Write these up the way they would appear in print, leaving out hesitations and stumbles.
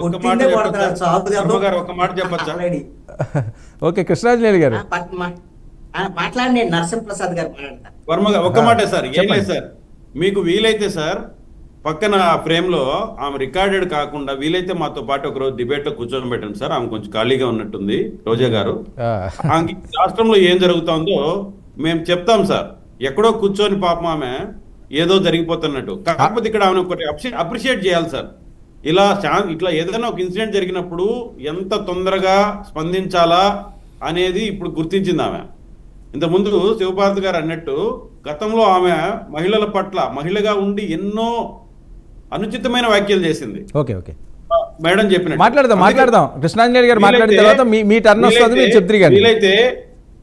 ఒక మాట చెప్పచ్చా? ఓకే, కృష్ణాంజనేయులు గారు మాట్లాడి. నరసింహప్రసాద్ గారు మాట్లాడతారు. వర్మ గారు ఒక మాట సార్, ఏం లేదు సార్, మీకు వీలైతే సార్ పక్కన ఫ్రేమ్ లో ఆమె రికార్డెడ్ కాకుండా వీలైతే మాతో పాటు ఒక రోజు డిబేట్ లో కూర్చొని పెట్టండి సార్. ఆమె కొంచెం ఖాళీగా ఉన్నట్టుంది, రోజా గారు. ఆమెకి రాష్ట్రంలో ఏం జరుగుతుందో మేము చెప్తాం సార్. ఎక్కడో కూర్చొని పాపం ఆమె ఏదో జరిగిపోతున్నట్టు. కాకపోతే ఇక్కడ ఆమె ఒకటి అప్రిషియేట్ చేయాలి సార్. ఇట్లా ఏదైనా ఒక ఇన్సిడెంట్ జరిగినప్పుడు ఎంత తొందరగా స్పందించాలా అనేది ఇప్పుడు గుర్తించింది ఆమె. ఇంతకుముందు శివభారతి గారు అన్నట్టు గతంలో ఆమె మహిళల పట్ల మహిళగా ఉండి ఎన్నో అనుచితమైన వ్యాఖ్యలు చేసింది. ఓకే ఓకే మేడం చెప్పినట్టు మాట్లాడదాం. కృష్ణాంజనేయులు గారు మాట్లాడిన తర్వాత మీ టర్న్ వస్తుంది, మీరు చెప్తారు.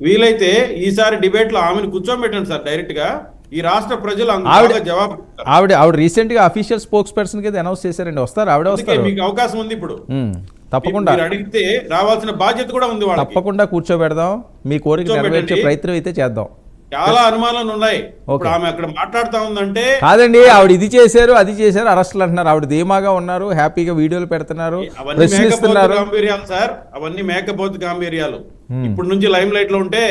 వీలైతే ఈసారి డిబేట్ లో ఆమెను కూర్చోబెట్టండి సార్ డైరెక్ట్ గా. ఈ రాష్ట్ర ప్రజలు జవాబు ఆవిడ రీసెంట్ గా అఫీషియల్ స్పోక్స్ పర్సన్ కి అనౌన్స్ చేశారండి. వస్తారు, ఆవిడ వస్తారు. మీకు అవకాశం ఉంది ఇప్పుడు, తప్పకుండా అడిగితే రావాల్సిన బాధ్యత కూడా ఉంది. తప్పకుండా కూర్చోబెడదాం, మీ కోరిక నెరవేర్చే ప్రయత్నం అయితే చేద్దాం. చాలా అనుమానాలు ఉన్నాయి. ఆమె అక్కడ మాట్లాడుతా ఉందంటే కాదండి, ఆవిడ ఇది చేశారు అది చేశారు అరెస్టులు అంటున్నారు. ఆవిడ ధీమాగా ఉన్నారు, హ్యాపీగా వీడియోలు పెడుతున్నారు, ప్రశ్నిస్తున్నారు. గాంభీర్యాలు సార్, అవన్నీ మేకపోతు గాంభీర్యాలు. ఇప్పుడు నుంచి లైమ్ లైట్ లో ఉంటే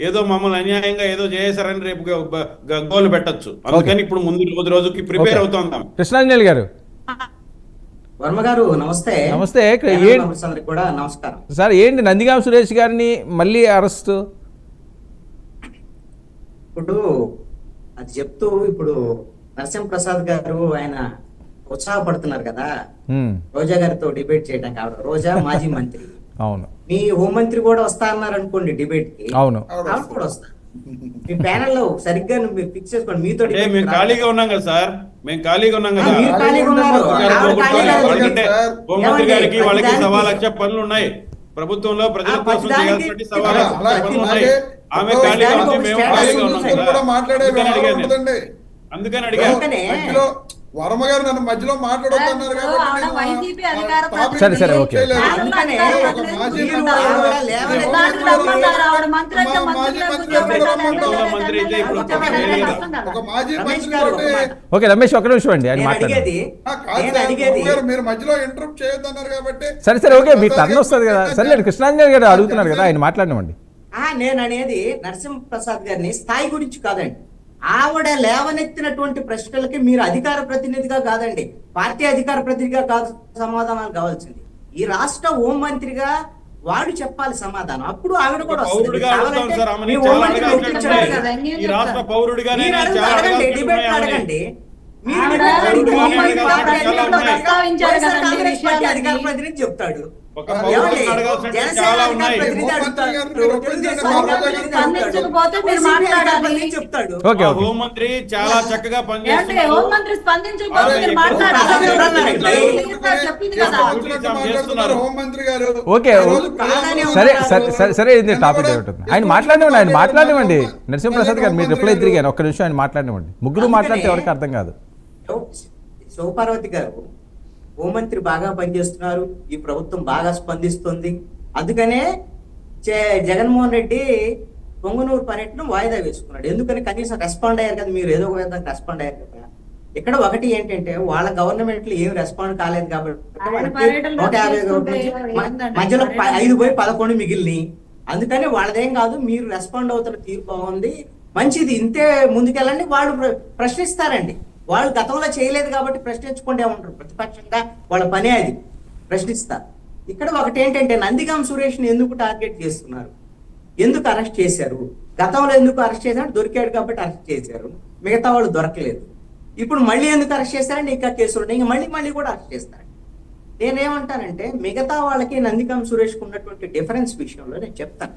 ఏదో మమ్మల్ని అన్యాయంగా ఏదో చేశారని రేపు గోలు పెట్టచ్చు. అందుకని ఇప్పుడు ముందు రోజుకి ప్రిపేర్ అవుతాం. కృష్ణాంజనేయులు గారు వర్మ గారు నమస్తే. నమస్తే కూడా నమస్కారం సార్. ఏంటి నందిగాం సురేష్ గారిని మళ్ళీ అరెస్ట్? ఇప్పుడు అది చెప్తూ ఇప్పుడు నరసింహప్రసాద్ గారు ఆయన ఉత్సాహపడుతున్నారు కదా రోజా గారితో డిబేట్ చేయడానికి. ఆవిడ రోజా మాజీ మంత్రి, అవును, మీ హోంమంత్రి కూడా వస్తా అన్నారు అనుకోండి డిబేట్ కి. అవును, ఆవిడ కూడా వస్తారు. మీ ప్యానెల్ లో సరిగ్గా మీరు ఫిక్స్ చేసుకోండి. మీతో మేము ఖాళీగా ఉన్నాం కదా సార్, మేము ఖాళీగా ఉన్నాం కదా. హోంమంత్రి గారికి వాళ్ళకి 1,00,000 పనులు ఉన్నాయి. ప్రభుత్వంలో ప్రజల కోసం చేయాల్సిన 1,00,000 పనులు ఉన్నాయి. ఆమె ఖాళీగా ఉంది, మేము ఖాళీగా ఉన్నాం. అందుకని అడిగాను. వర్మ గారు నన్ను మధ్యలో మాట్లాడొద్దన్నారు కాబట్టి సరే సరే ఓకే. ఓకే రమేష్ ఒక నిమిషం అండి, ఆయన మాట్లాడేది మీరు మధ్యలో ఇంటరప్ట్ చేయొద్దన్నారు కాబట్టి. సరే సరే ఓకే, మీ టర్న్ వస్తుంది కదా. సరే కృష్ణాంజనేయులు గారు అడుగుతున్నారు కదా, ఆయన మాట్లాడినామండి. నేను అనేది నరసింహప్రసాద్ గారిని స్థాయి గురించి కాదండి. ఆవిడ లేవనెత్తినటువంటి ప్రశ్నలకి మీరు అధికార ప్రతినిధిగా కాదండి, పార్టీ అధికార ప్రతినిధిగా కాదు సమాధానాలు కావాల్సింది. ఈ రాష్ట్ర హోం మంత్రిగా వాడు చెప్పాలి సమాధానం. అప్పుడు ఆవిడ కూడా డిబేట్ అడగండి. అధికార ప్రతినిధి చెప్తాడు, హోంమంత్రి చాలా చక్కగా పనిచేస్తున్నారు. సరే సరే సరే ఇది టాపిక్ ఆయన మాట్లాడివ్వండి. నరసింహప్రసాద్ గారు మీరు రిప్లై తిరిగాను, ఒక్క నిమిషం ఆయన మాట్లాడివ్వండి. ముగ్గురు మాట్లాడితే ఎవరికి అర్థం కాదు. శివపార్వతి గారు హోంమంత్రి బాగా పనిచేస్తున్నారు, ఈ ప్రభుత్వం బాగా స్పందిస్తుంది. అందుకనే జగన్మోహన్ రెడ్డి పొంగనూరు పర్యటన వాయిదా వేసుకున్నాడు. ఎందుకని కనీసం రెస్పాండ్ అయ్యారు కదా, మీరు ఏదో ఒక విధంగా రెస్పాండ్ అయ్యారు కదా. ఇక్కడ ఒకటి ఏంటంటే వాళ్ళ గవర్నమెంట్ లో ఏం రెస్పాండ్ కాలేదు కాబట్టి 150 మధ్యలో 5 పోయి 11 మిగిలినాయి. అందుకని వాళ్ళదేం కాదు, మీరు రెస్పాండ్ అవుతున్న తీరు బాగుంది, మంచిది, ఇంతే ముందుకెళ్ళండి. వాళ్ళు ప్రశ్నిస్తారండి. వాళ్ళు గతంలో చేయలేదు కాబట్టి ప్రశ్నించుకుంటే ఉంటారు. ప్రతిపక్షంగా వాళ్ళ పనే అది, ప్రశ్నిస్తారు. ఇక్కడ ఒకటి ఏంటంటే నందిగాం సురేష్ ని ఎందుకు టార్గెట్ చేస్తున్నారు, ఎందుకు అరెస్ట్ చేశారు, గతంలో ఎందుకు అరెస్ట్ చేశారు, దొరికాడు కాబట్టి అరెస్ట్ చేశారు, మిగతా వాళ్ళు దొరకలేదు. ఇప్పుడు మళ్ళీ ఎందుకు అరెస్ట్ చేశారంటే ఇంకా కేసులు ఉన్నాయి, ఇంకా మళ్ళీ కూడా అరెస్ట్ చేస్తారండి. నేనేమంటానంటే మిగతా వాళ్ళకి నందిగాం సురేష్కి ఉన్నటువంటి డిఫరెన్స్ విషయంలో నేను చెప్తాను.